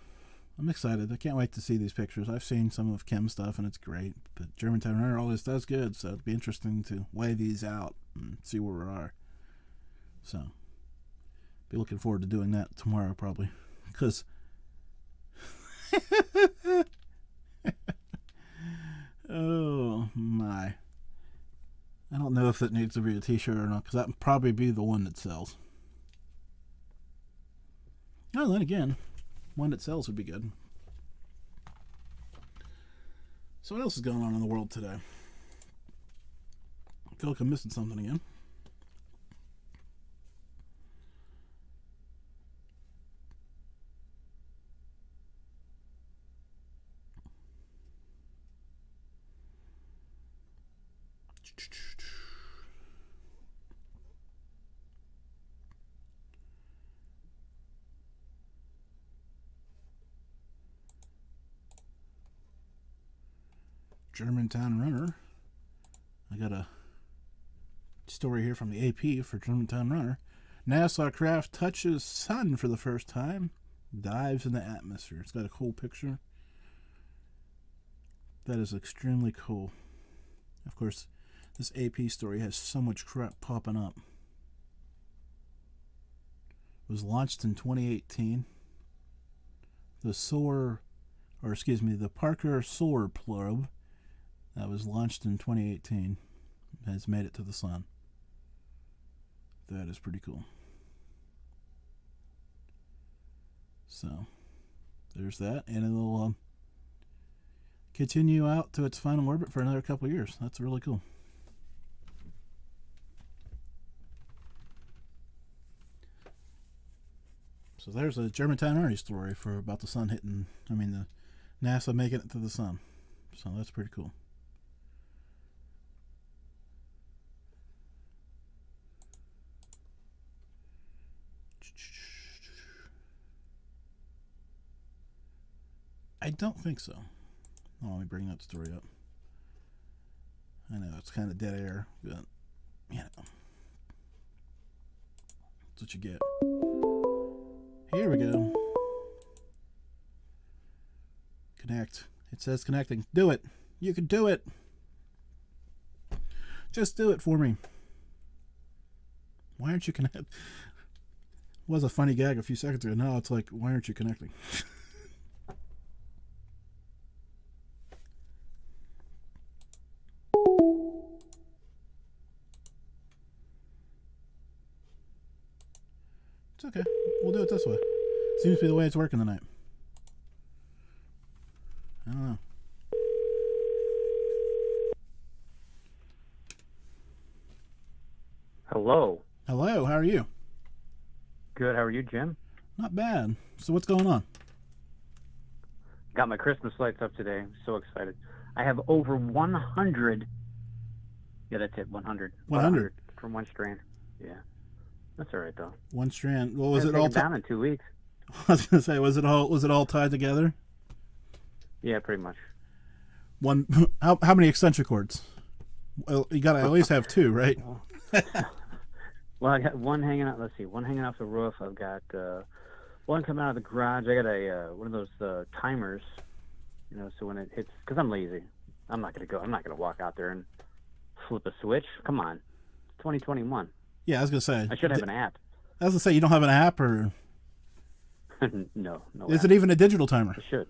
I'm excited. I can't wait to see these pictures. I've seen some of Kim's stuff, and it's great. But Germantown Runner always does good, so it'll be interesting to weigh these out and see where we are. So, be looking forward to doing that tomorrow, probably. Because... oh, my. I don't know if it needs to be a t-shirt or not, because that would probably be the one that sells. Oh, then again, one that sells would be good. So what else is going on in the world today? I feel like I'm missing something again. Germantown Runner. I got a story here from the AP for Germantown Runner. NASA craft touches sun for the first time, dives in the atmosphere. It's got a cool picture. That is extremely cool. Of course, this AP story has so much crap popping up. It was launched in 2018. The Parker Solar Probe that was launched in 2018 has made it to the sun. That is pretty cool. So, there's that. And it'll continue out to its final orbit for another couple of years. That's really cool. So there's a Germantown Army story for about the sun hitting, the NASA making it to the sun. So that's pretty cool. I don't think so. Oh, let me bring that story up. I know it's kind of dead air, but that's what you get. Here we go. Connect. It says connecting. Do it. You can do it. Just do it for me. Why aren't you connected? Was a funny gag a few seconds ago. Now it's like, why aren't you connecting? It's okay. We'll do it this way. Seems to be the way it's working tonight. I don't know. Hello. Hello, how are you? Good. How are you, Jim? Not bad. So what's going on? Got my Christmas lights up today. I'm so excited. I have over 100. Yeah, that's it. 100. 100 from one strand. Yeah. That's all right though. One strand. Well, was it all down in 2 weeks? I was gonna say, was it all tied together? Yeah, pretty much. One. How many extension cords? Well, you gotta at least have two, right? Well, I got one hanging out. Let's see, one hanging off the roof. I've got one coming out of the garage. I got a one of those timers. So when it hits, because I'm lazy, I'm not gonna walk out there and flip a switch. Come on, it's 2021. Yeah, I was gonna say. I should have an app. I was gonna say, you don't have an app, or no. Is it even a digital timer? I should.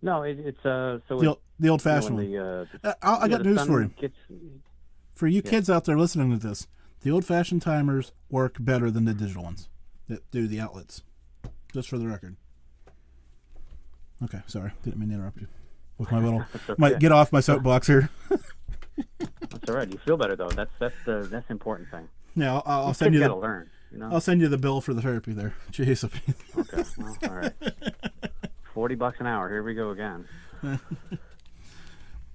No, it's so the old-fashioned one. I got news for you. For you kids out there listening to this, the old-fashioned timers work better than the digital ones that do the outlets. Just for the record. Okay, sorry, didn't mean to interrupt you. With my little, might get off my soapbox here. That's all right. You feel better though. That's the important thing. Yeah, I'll send you. Gotta learn. I'll send you the bill for the therapy there. Jeez. Okay. Well, all right. $40 an hour. Here we go again.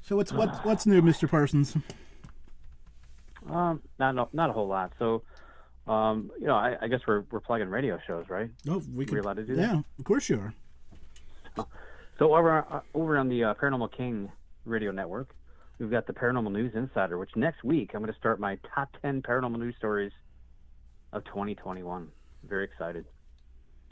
So what's new, Mr. Parsons? Not a whole lot. So, I guess we're plugging radio shows, right? Oh, we're allowed to do that. Yeah, of course you are. So over on the Paranormal King radio network, we've got the Paranormal News Insider, which next week I'm going to start my top 10 paranormal news stories of 2021. Very excited.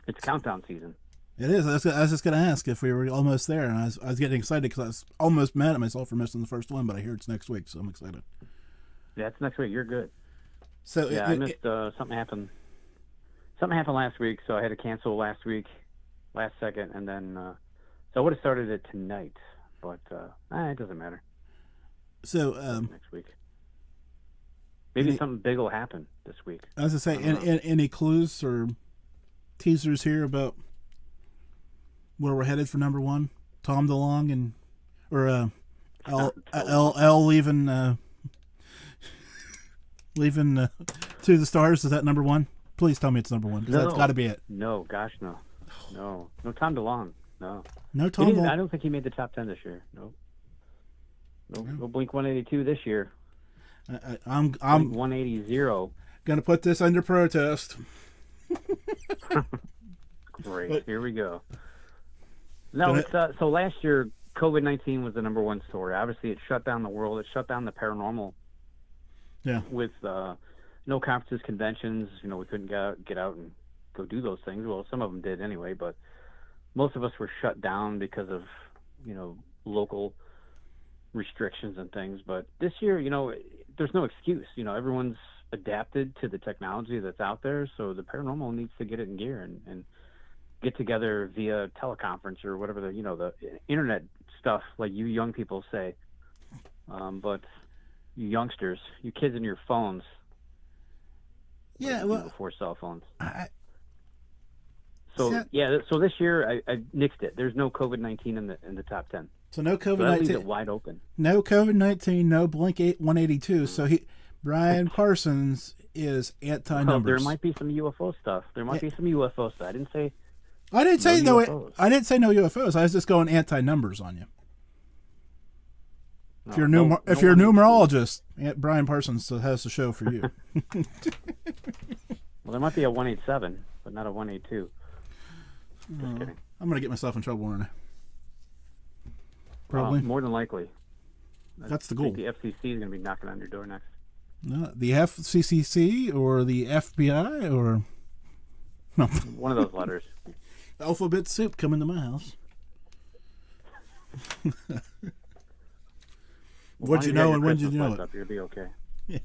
It's countdown season. It is. I was just going to ask if we were almost there, and I was getting excited because I was almost mad at myself for missing the first one, but I hear it's next week, so I'm excited. Yeah, it's next week. You're good. So yeah, I missed something happened. Something happened last week, so I had to cancel last second, and then so I would have started it tonight, but it doesn't matter. So next week, maybe something big will happen this week. I was going to say, any clues or teasers here about where we're headed for number one? Tom DeLonge or L leaving To the Stars. Is that number one? Please tell me it's number one. No, that's got to be it. No, gosh, no. Tom DeLonge. No Tom DeLonge. I don't think he made the top 10 this year. No Blink 182 this year. I'm Blink 180. Gonna put this under protest. Great. Here we go. No, it's so last year COVID-19 was the number one story. Obviously, it shut down the world. It shut down the paranormal. Yeah. With no conferences, conventions, we couldn't get out and go do those things. Well, some of them did anyway, but most of us were shut down because of local restrictions and things. But this year, there's no excuse. Everyone's adapted to the technology that's out there, so the paranormal needs to get it in gear and get together via teleconference or whatever the internet stuff, like you young people say. But you youngsters, you kids in your phones. Yeah, well, before cell phones. So this year I nixed it. There's no COVID-19 in the top 10. So no COVID-19. That leaves it wide open. No COVID-19. No Blink 182. So Brian Parsons is anti-numbers. There might be some UFO stuff. I didn't say. I didn't say no UFOs. I didn't say no UFOs. I was just going anti-numbers on you. If you're a numerologist, Brian Parsons has the show for you. Well, there might be a 187, but not a 182. Just kidding. I'm going to get myself in trouble, aren't I? Probably. More than likely. That's the goal. I think the FCC is going to be knocking on your door next. No, the FCCC or the FBI or no. One of those letters. Alphabet soup coming to my house. What'd you know and when did you know it? You'll be okay. Yeah.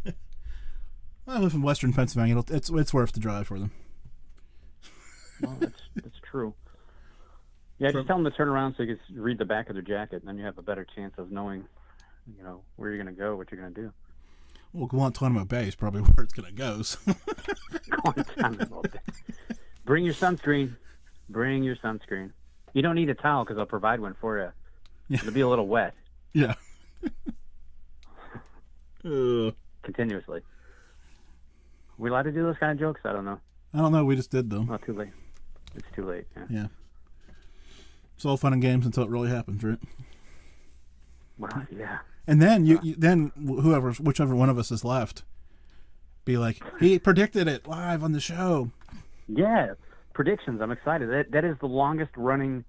I live in Western Pennsylvania. It's worth the drive for them. Well, that's true. Yeah, just tell them to turn around so you can read the back of their jacket, and then you have a better chance of knowing, where you're going to go, what you're going to do. Well, Guantanamo Bay is probably where it's going to go. So. Guantanamo Bay. Bring your sunscreen. You don't need a towel because I'll provide one for you. Yeah. It'll be a little wet. Yeah. Continuously. We allowed to do those kind of jokes? I don't know. I don't know. We just did them. Not too late. It's too late. Yeah. It's all fun and games until it really happens, right? Well, yeah. And then whichever one of us is left, be like, he predicted it live on the show. Yeah, predictions. I'm excited. That is the longest running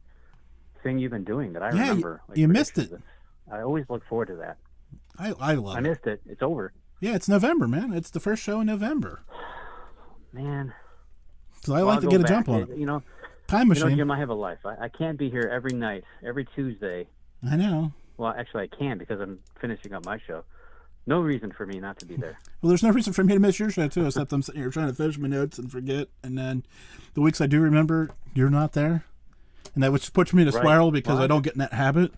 thing you've been doing that I remember. You missed it. I always look forward to that. I love it. I missed it. It's over. Yeah, it's November, man. It's the first show in November. Man. Because I like to get a jump on it. Time machine. Jim, I have a life. I can't be here every night, every Tuesday. I know. Well, actually, I can because I'm finishing up my show. No reason for me not to be there. Well, there's no reason for me to miss your show, too, except I'm sitting here trying to finish my notes and forget. And then the weeks I do remember, you're not there. And that which puts me in a spiral because I don't get in that habit.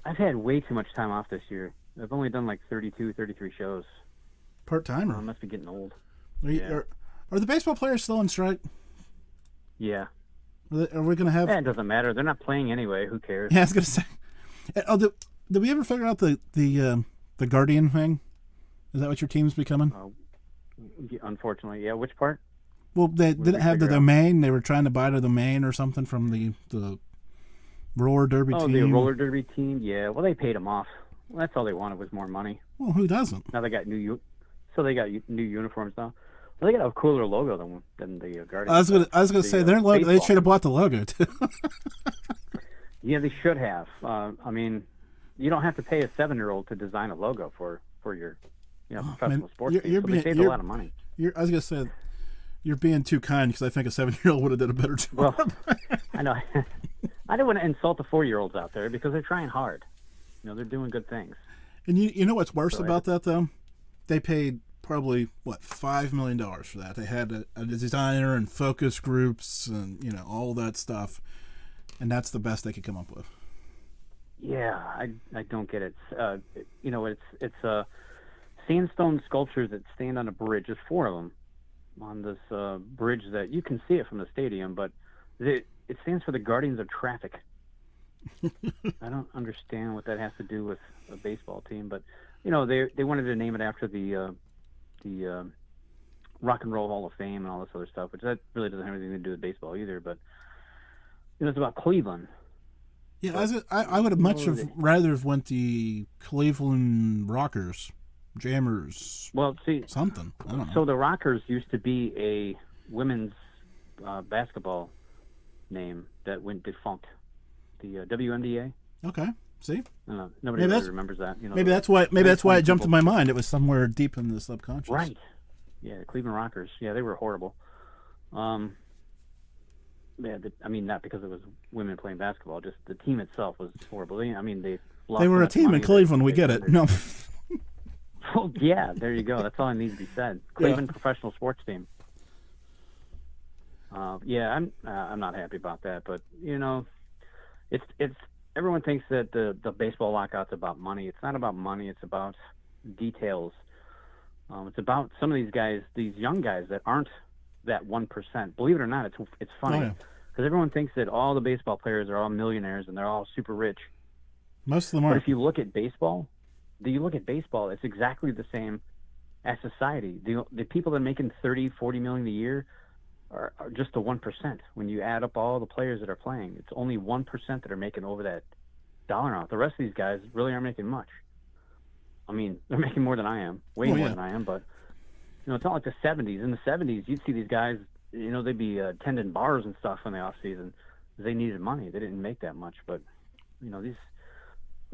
I've had way too much time off this year. I've only done like 32, 33 shows. Part-timer. I must be getting old. Are the baseball players still on strike? Yeah. Are we going to have... It doesn't matter. They're not playing anyway. Who cares? Yeah, I was going to say... Oh, did we ever figure out the Guardian thing? Is that what your team's becoming? Unfortunately, yeah. Which part? Well, they didn't have the domain. They were trying to buy the domain or something from the roller derby team. Oh, the roller derby team? Yeah. Well, they paid them off. Well, that's all they wanted was more money. Well, who doesn't? Now they got new uniforms now. Well, they got a cooler logo than the Guardians. I was gonna say their logo. They should have bought the logo too. Yeah, they should have. I mean, you don't have to pay a 7-year-old to design a logo for your professional sports team. They saved a lot of money. I was gonna say, You're being too kind because I think a 7-year-old would have did a better job. Well, I know. I don't want to insult the 4-year-olds out there because they're trying hard. They're doing good things. And you know what's worse about that, though? They paid probably, $5 million for that. They had a designer and focus groups and, all that stuff. And that's the best they could come up with. Yeah, I don't get it. It's sandstone sculptures that stand on a bridge. There's 4 of them on this bridge that you can see it from the stadium, but it stands for the Guardians of Traffic. I don't understand what that has to do with a baseball team, but they wanted to name it after the Rock and Roll Hall of Fame and all this other stuff, which that really doesn't have anything to do with baseball either. But it's about Cleveland. Yeah, I would have much rather have went the Cleveland Rockers, Jammers. Well, see, something. I don't know. So the Rockers used to be a women's basketball name that went defunct. The WNBA. Okay. See, nobody really remembers that. Maybe that's why. Maybe that's why it jumped in my mind. It was somewhere deep in the subconscious. Right. Yeah, the Cleveland Rockers. Yeah, they were horrible. Yeah, not because it was women playing basketball. Just the team itself was horrible. They were a team in Cleveland. We get it. No. Well, yeah, there you go. That's all that needs to be said. Cleveland professional sports team. Yeah, I'm not happy about that, but it's everyone thinks that the baseball lockout's about money. It's not about money. It's about details. It's about some of these guys, these young guys that aren't that 1%. Believe it or not, it's funny because everyone thinks that all the baseball players are all millionaires and they're all super rich. Most of them are. But if you look at baseball, it's exactly the same as society. The people that are making 30, 40 million a year are just the 1%. When you add up all the players that are playing, it's only 1% that are making over that dollar amount. The rest of these guys really aren't making much. I mean, they're making more than I am, way more than I am, but it's not like the 70s. In the 70s, you'd see these guys, they'd be attending bars and stuff in the off season. They needed money. They didn't make that much, but these,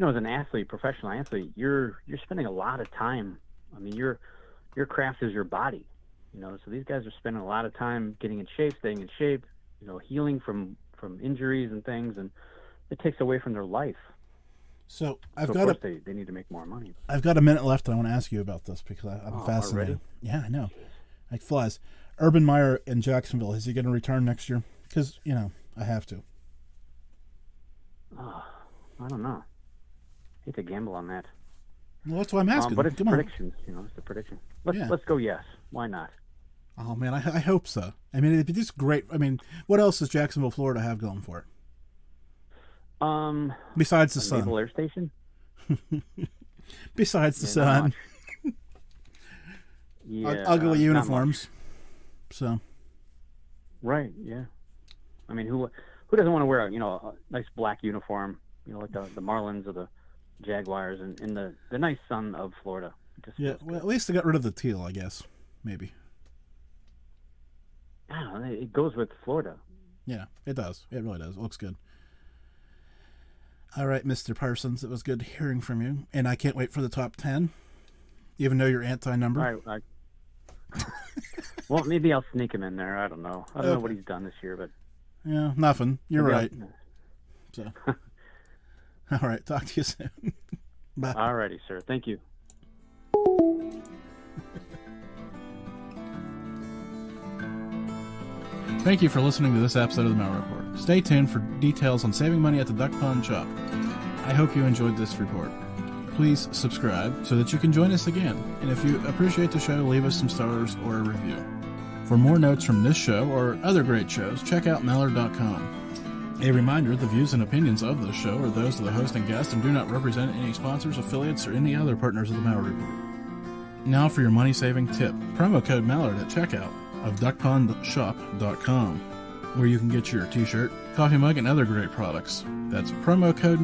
as an athlete, professional athlete, you're spending a lot of time. I mean, your craft is your body, so these guys are spending a lot of time getting in shape, staying in shape, healing from injuries and things, and it takes away from their life. So they need to make more money. I've got a minute left. I want to ask you about this because I'm fascinated. Already? Yeah, I know. Like flies. Urban Meyer in Jacksonville, is he going to return next year? Because, I have to. I don't know. I hate to gamble on that. Well, that's why I'm asking. But it's predictions. It's a prediction. Let's go yes. Why not? Oh, man, I hope so. I mean, it'd be just great. I mean, what else does Jacksonville, Florida have going for it? Besides the sun. Naval Air Station? Besides the sun. Ugly uniforms. So. Right, yeah. I mean, who doesn't want to wear a nice black uniform, like the Marlins or the Jaguars in the nice sun of Florida. Well, at least they got rid of the teal, I guess. Maybe. I don't know. It goes with Florida. Yeah, it does. It really does. It looks good. All right, Mr. Parsons, it was good hearing from you, and I can't wait for the top 10, even though you're anti-number. All right. Well, maybe I'll sneak him in there. I don't know. I don't know what he's done this year, but yeah, nothing. You're right. So, all right. Talk to you soon. Bye. All righty, sir. Thank you. Thank you for listening to this episode of the Malliard Report. Stay tuned for details on saving money at the Duck Pond Shop. I hope you enjoyed this report. Please subscribe so that you can join us again. And if you appreciate the show, leave us some stars or a review. For more notes from this show or other great shows, check out Malliard.com. A reminder, the views and opinions of this show are those of the host and guest and do not represent any sponsors, affiliates, or any other partners of the Malliard Report. Now for your money-saving tip. Promo code Malliard at checkout of duckpondshop.com, where you can get your t-shirt, coffee mug, and other great products. That's promo code